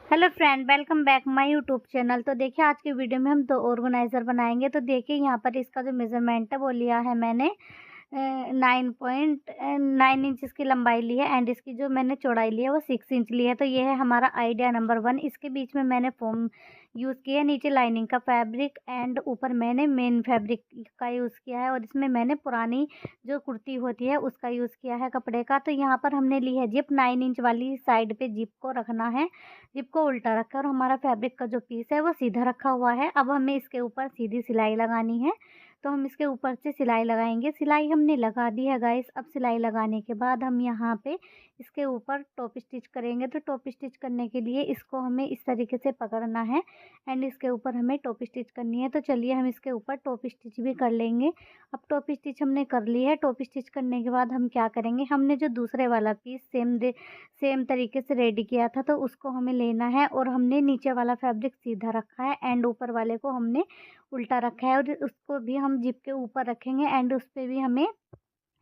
Hello friend, welcome back my YouTube channel. तो देखिए, आज की वीडियो में हम दो ऑर्गेनाइज़र बनाएंगे। तो देखिए, यहाँ पर इसका जो मेज़रमेंट है वो लिया है मैंने 9.9 इंच की लंबाई ली है एंड इसकी जो मैंने चौड़ाई ली है वो 6 इंच ली है। तो ये है हमारा आइडिया नंबर 1। इसके बीच में मैंने फोम यूज़ किया है, नीचे लाइनिंग का फैब्रिक एंड ऊपर मैंने मेन फैब्रिक का यूज़ किया है और इसमें मैंने पुरानी जो कुर्ती होती है उसका यूज़ किया है कपड़े का। तो यहाँ पर हमने ली है जिप, 9 इंच वाली साइड पे जिप को रखना है। जिप को उल्टा रखा और हमारा फैब्रिक का जो पीस है वो सीधा रखा हुआ है। अब हमें इसके ऊपर सीधी सिलाई लगानी है। तो हम इसके ऊपर से सिलाई लगाएंगे। सिलाई हमने लगा दी है गाइस। अब सिलाई लगाने के बाद हम यहाँ पे इसके ऊपर टॉप स्टिच करेंगे। तो टॉप स्टिच करने के लिए इसको हमें इस तरीके से पकड़ना है एंड इसके ऊपर हमें टॉप स्टिच करनी है। तो चलिए हम इसके ऊपर टॉप स्टिच भी कर लेंगे। अब टॉप स्टिच हमने कर ली है। टॉप स्टिच करने के बाद हम क्या करेंगे, हमने जो दूसरे वाला पीस सेम तरीके से रेडी किया था तो उसको हमें लेना है और हमने नीचे वाला फैब्रिक सीधा रखा है एंड ऊपर वाले को हमने उल्टा रखा है और उसको भी हम जिप के ऊपर रखेंगे एंड उस पे भी हमें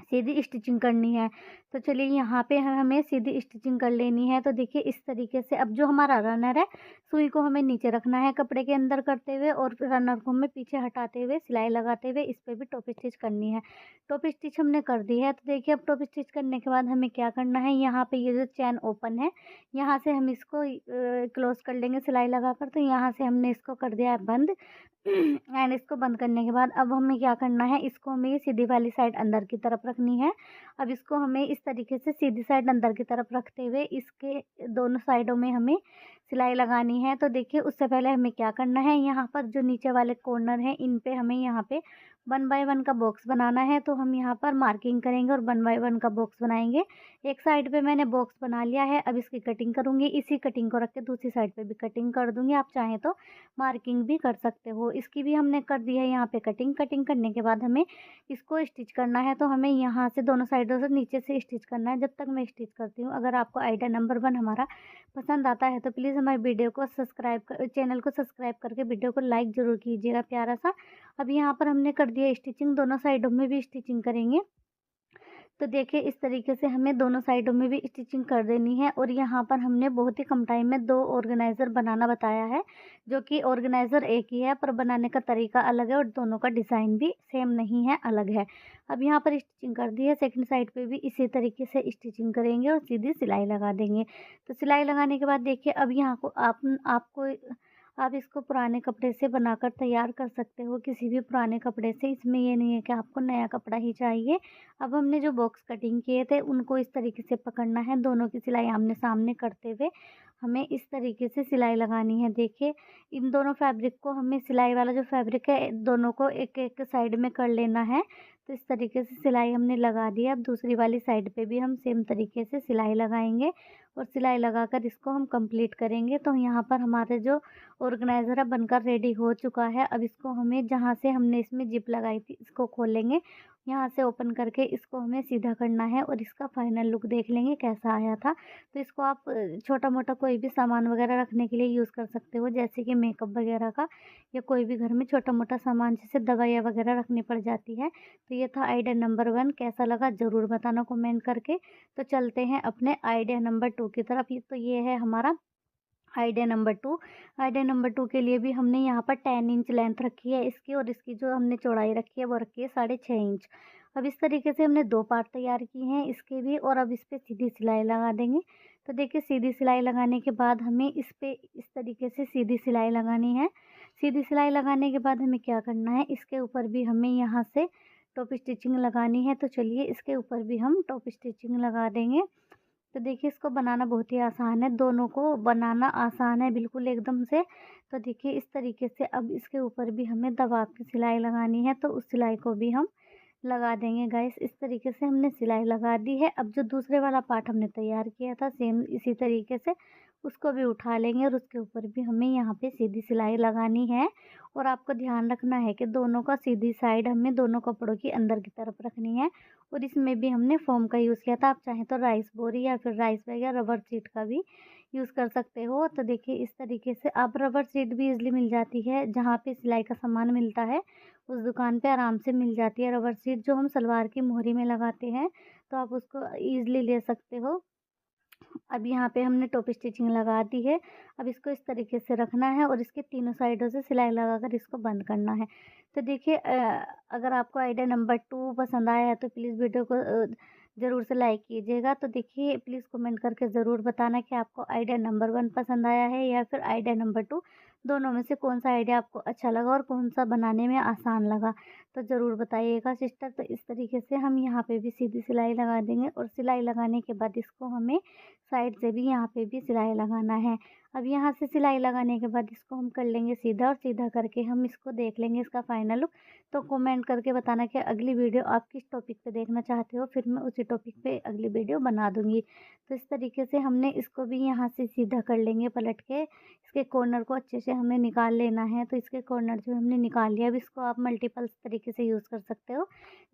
सीधी स्टिचिंग करनी है। तो चलिए, यहाँ पे हमें सीधी स्टिचिंग कर लेनी है। तो देखिए, इस तरीके से अब जो हमारा रनर है, सुई को हमें नीचे रखना है कपड़े के अंदर करते हुए और रनर को हमें पीछे हटाते हुए सिलाई लगाते हुए इस पे भी टॉप स्टिच करनी है। टॉप स्टिच हमने कर दी है। तो देखिए, अब टॉप स्टिच करने के बाद हमें क्या करना है, यहाँ पे ये जो चैन ओपन है, यहाँ से हम इसको क्लोज कर लेंगे सिलाई लगाकर। तो यहाँ से हमने इसको कर दिया है बंद एंड इसको बंद करने के बाद अब हमें क्या करना है, इसको हमें ये सीधी वाली साइड अंदर की तरफ रखनी है। अब इसको हमें इस तरीके से सीधी साइड अंदर की तरफ रखते हुए इसके दोनों साइडों में हमें सिलाई लगानी है। तो देखिए, उससे पहले हमें क्या करना है, यहाँ पर जो नीचे वाले कॉर्नर हैं इन पे हमें यहाँ पे 1 बाय 1 का बॉक्स बनाना है। तो हम यहाँ पर मार्किंग करेंगे और 1 बाय 1 का बॉक्स बनाएंगे। एक साइड पे मैंने बॉक्स बना लिया है। अब इसकी कटिंग करूँगी। इसी कटिंग को रख के दूसरी साइड पे भी कटिंग कर दूँगी। आप चाहें तो मार्किंग भी कर सकते हो। इसकी भी हमने कर दी है यहाँ पे कटिंग। कटिंग करने के बाद हमें इसको स्टिच करना है। तो हमें यहाँ से दोनों साइडों से नीचे से स्टिच करना है जब तक मैं स्टिच करती हूँ। अगर आपको आइडिया नंबर 1 हमारा पसंद आता है तो प्लीज़ हमारे वीडियो को चैनल को सब्सक्राइब करके वीडियो को लाइक ज़रूर कीजिएगा प्यारा सा। अब यहाँ पर हमने कर दिया स्टिचिंग, दोनों साइडों में भी स्टिचिंग करेंगे। तो देखिए, इस तरीके से हमें दोनों साइडों में भी स्टिचिंग कर देनी है और यहाँ पर हमने बहुत ही कम टाइम में 2 ऑर्गेनाइज़र बनाना बताया है, जो कि ऑर्गेनाइज़र एक ही है पर बनाने का तरीका अलग है और दोनों का डिज़ाइन भी सेम नहीं है, अलग है। अब यहाँ पर स्टिचिंग कर दी है, सेकंड साइड पे भी इसी तरीके से स्टिचिंग करेंगे और सीधी सिलाई लगा देंगे। तो सिलाई लगाने के बाद देखिए, अब यहाँ को आप इसको पुराने कपड़े से बनाकर तैयार कर सकते हो, किसी भी पुराने कपड़े से। इसमें ये नहीं है कि आपको नया कपड़ा ही चाहिए। अब हमने जो बॉक्स कटिंग किए थे उनको इस तरीके से पकड़ना है, दोनों की सिलाई आमने-सामने करते हुए हमें इस तरीके से सिलाई लगानी है। देखिए, इन दोनों फैब्रिक को हमें सिलाई वाला जो फैब्रिक है दोनों को एक-एक साइड में कर लेना है। तो इस तरीके से सिलाई हमने लगा दी है। अब दूसरी वाली साइड पे भी हम सेम तरीके से सिलाई लगाएँगे और सिलाई लगाकर इसको हम कंप्लीट करेंगे। तो यहाँ पर हमारे जो ऑर्गेनाइज़र है बनकर रेडी हो चुका है। अब इसको हमें जहाँ से हमने इसमें जिप लगाई थी इसको खोलेंगे। यहाँ से ओपन करके इसको हमें सीधा करना है और इसका फाइनल लुक देख लेंगे कैसा आया था। तो इसको आप छोटा-मोटा कोई भी सामान वगैरह रखने के लिए यूज़ कर सकते हो, जैसे कि मेकअप वगैरह का या कोई भी घर में छोटा-मोटा सामान जैसे दवाइयाँ वगैरह रखनी पड़ जाती है। तो ये था आइडिया नंबर 1। कैसा लगा ज़रूर बताना कमेंट करके। तो चलते हैं अपने आइडिया नंबर 2 की तरफ। तो ये है हमारा आइडिया नंबर 2। आइडिया नंबर 2 के लिए भी हमने यहाँ पर 10 इंच लेंथ रखी है इसकी और इसकी जो हमने चौड़ाई रखी है वो रखी है 6.5 इंच। अब इस तरीके से हमने 2 पार्ट तैयार किए हैं इसके भी और अब इस पे सीधी सिलाई लगा देंगे। तो देखिए, सीधी सिलाई लगाने के बाद हमें इस पे इस तरीके से सीधी सिलाई लगानी है। सीधी सिलाई लगाने के बाद हमें क्या करना है, इसके ऊपर भी हमें यहाँ से टॉप स्टिचिंग लगानी है। तो चलिए, इसके ऊपर भी हम टॉप स्टिचिंग लगा देंगे। तो देखिए, इसको बनाना बहुत ही आसान है, दोनों को बनाना आसान है बिल्कुल एकदम से। तो देखिए, इस तरीके से अब इसके ऊपर भी हमें दबा के सिलाई लगानी है तो उस सिलाई को भी हम लगा देंगे गाइस। इस तरीके से हमने सिलाई लगा दी है। अब जो दूसरे वाला पार्ट हमने तैयार किया था सेम इसी तरीके से उसको भी उठा लेंगे और उसके ऊपर भी हमें यहाँ पे सीधी सिलाई लगानी है। और आपको ध्यान रखना है कि दोनों का सीधी साइड हमें दोनों कपड़ों की अंदर की तरफ रखनी है। और इसमें भी हमने फोम का यूज़ किया था, आप चाहें तो राइस बोरी या फिर राइस बैग या रबर शीट का भी यूज़ कर सकते हो। तो देखिए, इस तरीके से अब रबर शीट भी ईज़िली मिल जाती है, जहाँ पे सिलाई का सामान मिलता है उस दुकान पे आराम से मिल जाती है रबर शीट, जो हम सलवार की मोहरी में लगाते हैं। तो आप उसको ईज़िली ले सकते हो। अब यहाँ पे हमने टॉप स्टिचिंग लगा दी है। अब इसको इस तरीके से रखना है और इसके तीनों साइडों से सिलाई लगाकर इसको बंद करना है। तो देखिए अगर आपको आइडिया नंबर 2 पसंद आया है तो प्लीज़ वीडियो को ज़रूर से लाइक कीजिएगा। तो देखिए प्लीज़ कमेंट करके ज़रूर बताना कि आपको आइडिया नंबर 1 पसंद आया है या फिर आइडिया नंबर 2, दोनों में से कौन-सा आइडिया आपको अच्छा लगा और कौन-सा बनाने में आसान लगा। तो ज़रूर बताइएगा सिस्टर। तो इस तरीके से हम यहाँ पे भी सीधी सिलाई लगा देंगे और सिलाई लगाने के बाद इसको हमें साइड से भी यहाँ पे भी सिलाई लगाना है। अब यहाँ से सिलाई लगाने के बाद इसको हम कर लेंगे सीधा और सीधा करके हम इसको देख लेंगे इसका फाइनल लुक। तो कमेंट करके बताना कि अगली वीडियो आप किस टॉपिक पे देखना चाहते हो, फिर मैं उसी टॉपिक पे अगली वीडियो बना दूँगी। तो इस तरीके से हमने इसको भी यहाँ से सीधा कर लेंगे पलट के। इसके कॉर्नर को अच्छे से हमें निकाल लेना है। तो इसके कॉर्नर जो हमने निकाल लिया, अब इसको आप मल्टीपल तरीके से यूज़ कर सकते हो।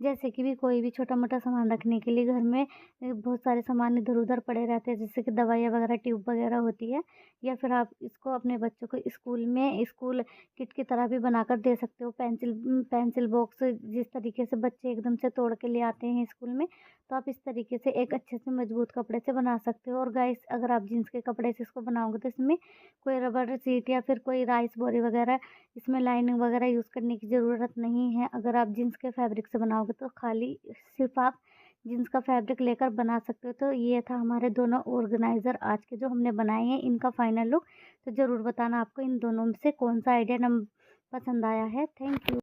जैसे कि भी कोई भी छोटा-मोटा सामान रखने के लिए घर में बहुत सारे सामान इधर-उधर पड़े रहते हैं, जैसे कि दवाइयाँ वगैरह, ट्यूब वगैरह होती है, या फिर आप इसको अपने बच्चों को स्कूल किट की तरह भी बनाकर दे सकते हो। पेंसिल बॉक्स जिस तरीके से बच्चे एकदम से तोड़ के ले आते हैं स्कूल में, तो आप इस तरीके से एक अच्छे से मजबूत कपड़े से बना सकते हो। और गाइस अगर आप जीन्स के कपड़े से इसको बनाओगे तो इसमें कोई रबर शीट या फिर कोई राइस बोरी वगैरह, इसमें लाइनिंग वगैरह यूज़ करने की ज़रूरत नहीं है। अगर आप जीन्स के फैब्रिक से बनाओगे तो खाली सिर्फ आप जीन्स का फैब्रिक लेकर बना सकते हो। तो ये था हमारे दोनों ऑर्गेनाइज़र आज के जो हमने बनाए हैं, इनका फाइनल लुक। तो ज़रूर बताना आपको इन दोनों में से कौन-सा आइडिया पसंद आया है। Thank you.